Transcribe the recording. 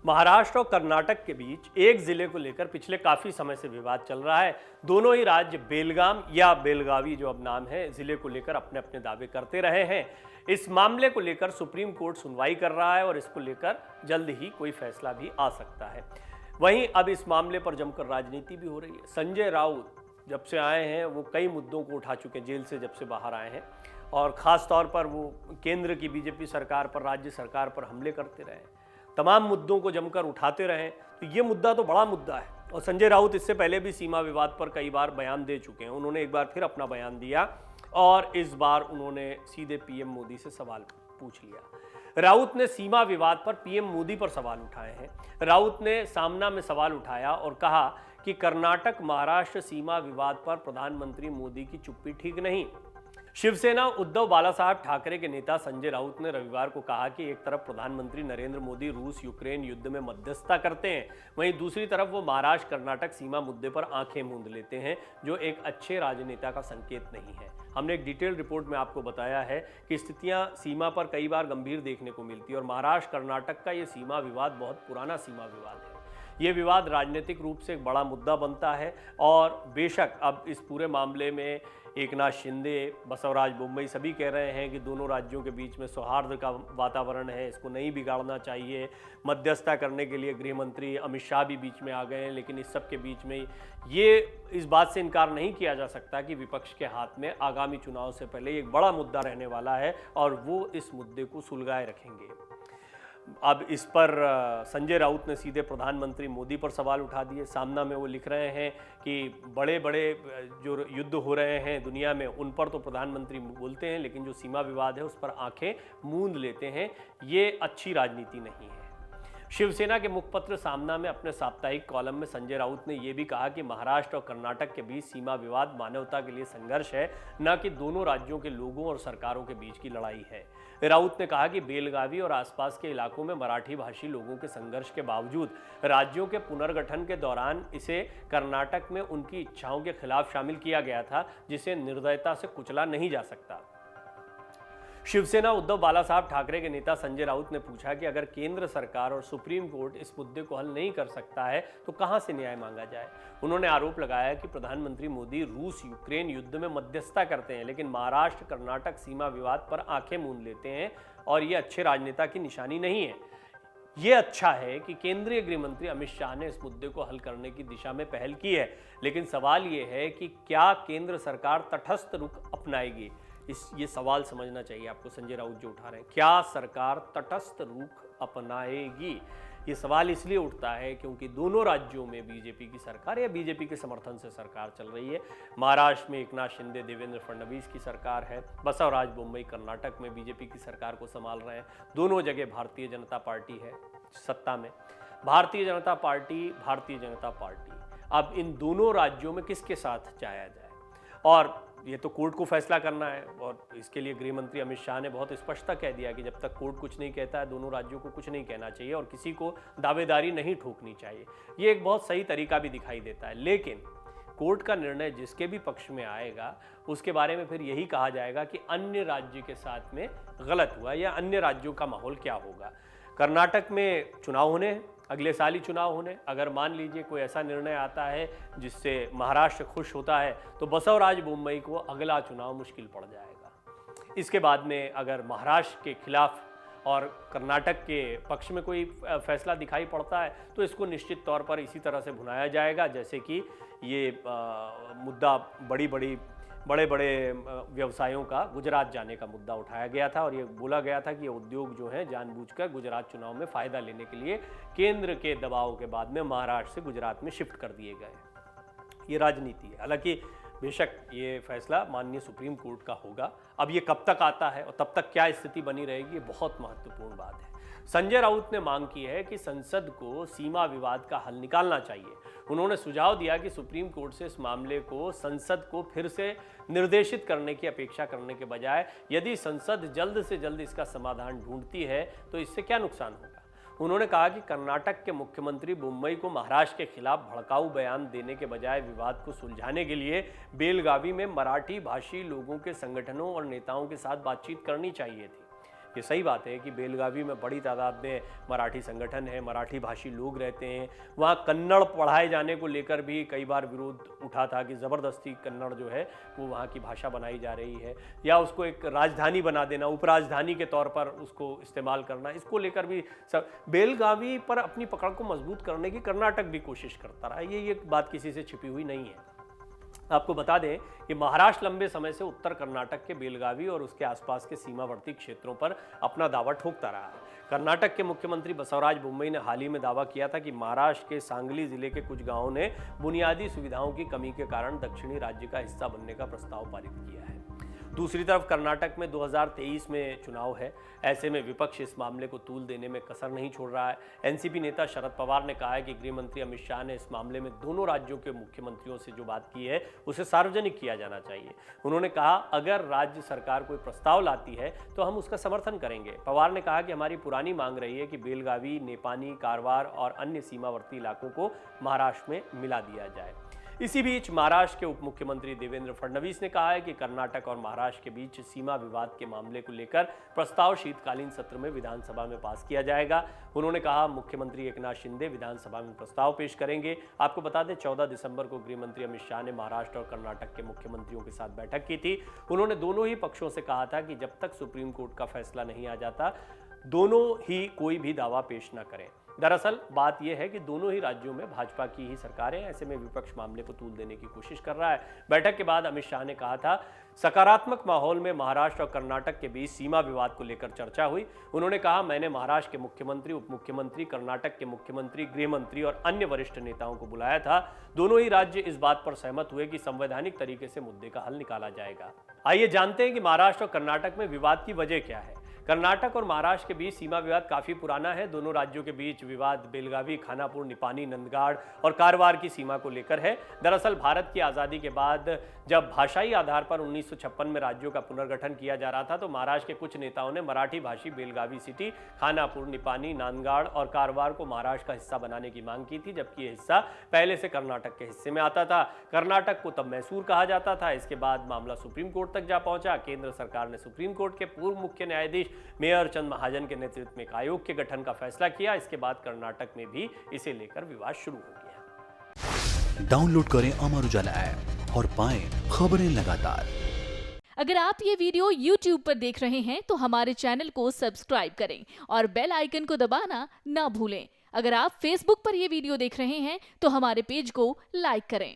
महाराष्ट्र और कर्नाटक के बीच एक जिले को लेकर पिछले काफी समय से विवाद चल रहा है। दोनों ही राज्य बेलगाम या बेलगावी जो अब नाम है जिले को लेकर अपने अपने दावे करते रहे हैं। इस मामले को लेकर सुप्रीम कोर्ट सुनवाई कर रहा है और इसको लेकर जल्द ही कोई फैसला भी आ सकता है। वहीं अब इस मामले पर जमकर राजनीति भी हो रही है। संजय राउत जब से आए हैं वो कई मुद्दों को उठा चुके हैं, जेल से जब से बाहर आए हैं, और ख़ास तौर पर वो केंद्र की बीजेपी सरकार पर, राज्य सरकार पर हमले करते रहे, तमाम मुद्दों को जमकर उठाते रहे। तो ये मुद्दा तो बड़ा मुद्दा है और संजय राउत इससे पहले भी सीमा विवाद पर कई बार बयान दे चुके हैं। उन्होंने एक बार फिर अपना बयान दिया और इस बार उन्होंने सीधे पीएम मोदी से सवाल पूछ लिया। राउत ने सीमा विवाद पर पीएम मोदी पर सवाल उठाए हैं। राउत ने सामना में सवाल उठाया और कहा कि कर्नाटक महाराष्ट्र सीमा विवाद पर प्रधानमंत्री मोदी की चुप्पी ठीक नहीं। शिवसेना उद्धव बालासाहब ठाकरे के नेता संजय राउत ने रविवार को कहा कि एक तरफ प्रधानमंत्री नरेंद्र मोदी रूस यूक्रेन युद्ध में मध्यस्थता करते हैं, वहीं दूसरी तरफ वो महाराष्ट्र कर्नाटक सीमा मुद्दे पर आंखें मूंद लेते हैं, जो एक अच्छे राजनेता का संकेत नहीं है। हमने एक डिटेल रिपोर्ट में आपको बताया है कि स्थितियां सीमा पर कई बार गंभीर देखने को मिलती है और महाराष्ट्र कर्नाटक का ये सीमा विवाद बहुत पुराना सीमा विवाद है। ये विवाद राजनीतिक रूप से एक बड़ा मुद्दा बनता है और बेशक अब इस पूरे मामले में एकनाथ शिंदे, बसवराज बोम्मई सभी कह रहे हैं कि दोनों राज्यों के बीच में सौहार्द का वातावरण है, इसको नहीं बिगाड़ना चाहिए। मध्यस्थता करने के लिए गृह मंत्री अमित शाह भी बीच में आ गए हैं, लेकिन इस सब के बीच में ये इस बात से इनकार नहीं किया जा सकता कि विपक्ष के हाथ में आगामी चुनाव से पहले एक बड़ा मुद्दा रहने वाला है और वो इस मुद्दे को सुलगाए रखेंगे। अब इस पर संजय राउत ने सीधे प्रधानमंत्री मोदी पर सवाल उठा दिए। सामना में वो लिख रहे हैं कि बड़े बड़े जो युद्ध हो रहे हैं दुनिया में उन पर तो प्रधानमंत्री बोलते हैं, लेकिन जो सीमा विवाद है उस पर आंखें मूंद लेते हैं। ये अच्छी राजनीति नहीं है। शिवसेना के मुखपत्र सामना में अपने साप्ताहिक कॉलम में संजय राउत ने यह भी कहा कि महाराष्ट्र और कर्नाटक के बीच सीमा विवाद मानवता के लिए संघर्ष है, न कि दोनों राज्यों के लोगों और सरकारों के बीच की लड़ाई है। राउत ने कहा कि बेलगावी और आसपास के इलाकों में मराठी भाषी लोगों के संघर्ष के बावजूद राज्यों के पुनर्गठन के दौरान इसे कर्नाटक में उनकी इच्छाओं के खिलाफ शामिल किया गया था, जिसे निर्दयता से कुचला नहीं जा सकता। शिवसेना उद्धव बालासाहब ठाकरे के नेता संजय राउत ने पूछा कि अगर केंद्र सरकार और सुप्रीम कोर्ट इस मुद्दे को हल नहीं कर सकता है तो कहां से न्याय मांगा जाए। उन्होंने आरोप लगाया कि प्रधानमंत्री मोदी रूस यूक्रेन युद्ध में मध्यस्थता करते हैं, लेकिन महाराष्ट्र कर्नाटक सीमा विवाद पर आंखें मूंद लेते हैं और ये अच्छे राजनेता की निशानी नहीं है। ये अच्छा है कि केंद्रीय गृह मंत्री अमित शाह ने इस मुद्दे को हल करने की दिशा में पहल की है, लेकिन सवाल ये है कि क्या केंद्र सरकार तटस्थ रुख अपनाएगी। ये सवाल समझना चाहिए आपको संजय राउत जो उठा रहे हैं, क्या सरकार तटस्थ रुख अपनाएगी। ये सवाल इसलिए उठता है क्योंकि दोनों राज्यों में बीजेपी की सरकार या बीजेपी के समर्थन से सरकार चल रही है। महाराष्ट्र में एकनाथ शिंदे देवेंद्र फडणवीस की सरकार है, बसवराज बोम्मई कर्नाटक में बीजेपी की सरकार को संभाल रहे हैं। दोनों जगह भारतीय जनता पार्टी है सत्ता में। भारतीय जनता पार्टी अब इन दोनों राज्यों में किसके साथ जाया जाए, और ये तो कोर्ट को फैसला करना है। और इसके लिए गृह मंत्री अमित शाह ने बहुत स्पष्टता कह दिया कि जब तक कोर्ट कुछ नहीं कहता है दोनों राज्यों को कुछ नहीं कहना चाहिए और किसी को दावेदारी नहीं ठोकनी चाहिए। ये एक बहुत सही तरीका भी दिखाई देता है, लेकिन कोर्ट का निर्णय जिसके भी पक्ष में आएगा उसके बारे में फिर यही कहा जाएगा कि अन्य राज्य के साथ में गलत हुआ या अन्य राज्यों का माहौल क्या होगा। कर्नाटक में चुनाव होने हैं, अगले साल ही चुनाव होने। अगर मान लीजिए कोई ऐसा निर्णय आता है जिससे महाराष्ट्र खुश होता है तो बसवराज बोम्मई को अगला चुनाव मुश्किल पड़ जाएगा। इसके बाद में अगर महाराष्ट्र के खिलाफ और कर्नाटक के पक्ष में कोई फैसला दिखाई पड़ता है तो इसको निश्चित तौर पर इसी तरह से भुनाया जाएगा जैसे कि ये मुद्दा बड़े बड़े व्यवसायों का गुजरात जाने का मुद्दा उठाया गया था और ये बोला गया था कि ये उद्योग जो है जानबूझकर गुजरात चुनाव में फ़ायदा लेने के लिए केंद्र के दबाव के बाद में महाराष्ट्र से गुजरात में शिफ्ट कर दिए गए। ये राजनीति है। हालांकि बेशक ये फैसला माननीय सुप्रीम कोर्ट का होगा। अब ये कब तक आता है और तब तक क्या स्थिति बनी रहेगी, ये बहुत महत्वपूर्ण बात है। संजय राउत ने मांग की है कि संसद को सीमा विवाद का हल निकालना चाहिए। उन्होंने सुझाव दिया कि सुप्रीम कोर्ट से इस मामले को संसद को फिर से निर्देशित करने की अपेक्षा करने के बजाय यदि संसद जल्द से जल्द इसका समाधान ढूंढती है तो इससे क्या नुकसान होगा। उन्होंने कहा कि कर्नाटक के मुख्यमंत्री बोम्मई को महाराष्ट्र के खिलाफ भड़काऊ बयान देने के बजाय विवाद को सुलझाने के लिए बेलगावी में मराठी भाषी लोगों के संगठनों और नेताओं के साथ बातचीत करनी चाहिए थी। ये सही बात है कि बेलगावी में बड़ी तादाद में मराठी संगठन है, मराठी भाषी लोग रहते हैं। वहाँ कन्नड़ पढ़ाए जाने को लेकर भी कई बार विरोध उठा था कि ज़बरदस्ती कन्नड़ जो है वो वहाँ की भाषा बनाई जा रही है, या उसको एक राजधानी बना देना, उपराजधानी के तौर पर उसको इस्तेमाल करना। इसको लेकर भी सब बेलगावी पर अपनी पकड़ को मजबूत करने की कर्नाटक भी कोशिश करता रहा। ये बात किसी से छिपी हुई नहीं है। आपको बता दें कि महाराष्ट्र लंबे समय से उत्तर कर्नाटक के बेलगावी और उसके आसपास के सीमावर्ती क्षेत्रों पर अपना दावा ठोकता रहा है। कर्नाटक के मुख्यमंत्री बसवराज बोम्मई ने हाल ही में दावा किया था कि महाराष्ट्र के सांगली जिले के कुछ गांवों ने बुनियादी सुविधाओं की कमी के कारण दक्षिणी राज्य का हिस्सा बनने का प्रस्ताव पारित किया है। दूसरी तरफ कर्नाटक में 2023 में चुनाव है। ऐसे में विपक्ष इस मामले को तूल देने में कसर नहीं छोड़ रहा है। एनसीपी नेता शरद पवार ने कहा है कि गृह मंत्री अमित शाह ने इस मामले में दोनों राज्यों के मुख्यमंत्रियों से जो बात की है उसे सार्वजनिक किया जाना चाहिए। उन्होंने कहा, अगर राज्य सरकार कोई प्रस्ताव लाती है तो हम उसका समर्थन करेंगे। पवार ने कहा कि हमारी पुरानी मांग रही है कि बेलगावी, नेपानी, कारवार और अन्य सीमावर्ती इलाकों को महाराष्ट्र में मिला दिया जाए। इसी बीच महाराष्ट्र के उप मुख्यमंत्री देवेंद्र फडणवीस ने कहा है कि कर्नाटक और महाराष्ट्र के बीच सीमा विवाद के मामले को लेकर प्रस्ताव शीतकालीन सत्र में विधानसभा में पास किया जाएगा। उन्होंने कहा, मुख्यमंत्री एकनाथ शिंदे विधानसभा में प्रस्ताव पेश करेंगे। आपको बता दें, 14 दिसंबर को गृह मंत्री अमित शाह ने महाराष्ट्र और कर्नाटक के मुख्यमंत्रियों के साथ बैठक की थी। उन्होंने दोनों ही पक्षों से कहा था कि जब तक सुप्रीम कोर्ट का फैसला नहीं आ जाता, दोनों ही कोई भी दावा पेश न करें। दरअसल बात यह है कि दोनों ही राज्यों में भाजपा की ही सरकार है। ऐसे में विपक्ष मामले को तूल देने की कोशिश कर रहा है। बैठक के बाद अमित शाह ने कहा था, सकारात्मक माहौल में महाराष्ट्र और कर्नाटक के बीच सीमा विवाद को लेकर चर्चा हुई। उन्होंने कहा, मैंने महाराष्ट्र के मुख्यमंत्री, उप मुख्यमंत्री, कर्नाटक के मुख्यमंत्री, गृह मंत्री और अन्य वरिष्ठ नेताओं को बुलाया था। दोनों ही राज्य इस बात पर सहमत हुए कि संवैधानिक तरीके से मुद्दे का हल निकाला जाएगा। आइए जानते हैं कि महाराष्ट्र और कर्नाटक में विवाद की वजह क्या है। कर्नाटक और महाराष्ट्र के बीच सीमा विवाद काफी पुराना है। दोनों राज्यों के बीच विवाद बेलगावी, खानापुर, निपानी, नंदगाड़ और कारवार की सीमा को लेकर है। दरअसल भारत की आज़ादी के बाद जब भाषाई आधार पर 1956 में राज्यों का पुनर्गठन किया जा रहा था, तो महाराष्ट्र के कुछ नेताओं ने मराठी भाषी बेलगावी सिटी, खानापुर, निपानी, नांदगाड़ और कारवार को महाराष्ट्र का हिस्सा बनाने की मांग की थी, जबकि यह हिस्सा पहले से कर्नाटक के हिस्से में आता था। कर्नाटक को तब मैसूर कहा जाता था। इसके बाद मामला सुप्रीम कोर्ट तक जा पहुंचा। केंद्र सरकार ने सुप्रीम कोर्ट के पूर्व मुख्य न्यायाधीश मेयर चंद महाजन के नेतृत्व में एक आयोग के गठन का फैसला किया। इसके बाद कर्नाटक में भी इसे लेकर विवाद शुरू हो गया। डाउनलोड करें अमर उजाला ऐप और पाएं खबरें लगातार। अगर आप ये वीडियो YouTube पर देख रहे हैं तो हमारे चैनल को सब्सक्राइब करें और बेल आइकन को दबाना ना भूलें। अगर आप Facebook पर ये वीडियो देख रहे हैं तो हमारे पेज को लाइक करें।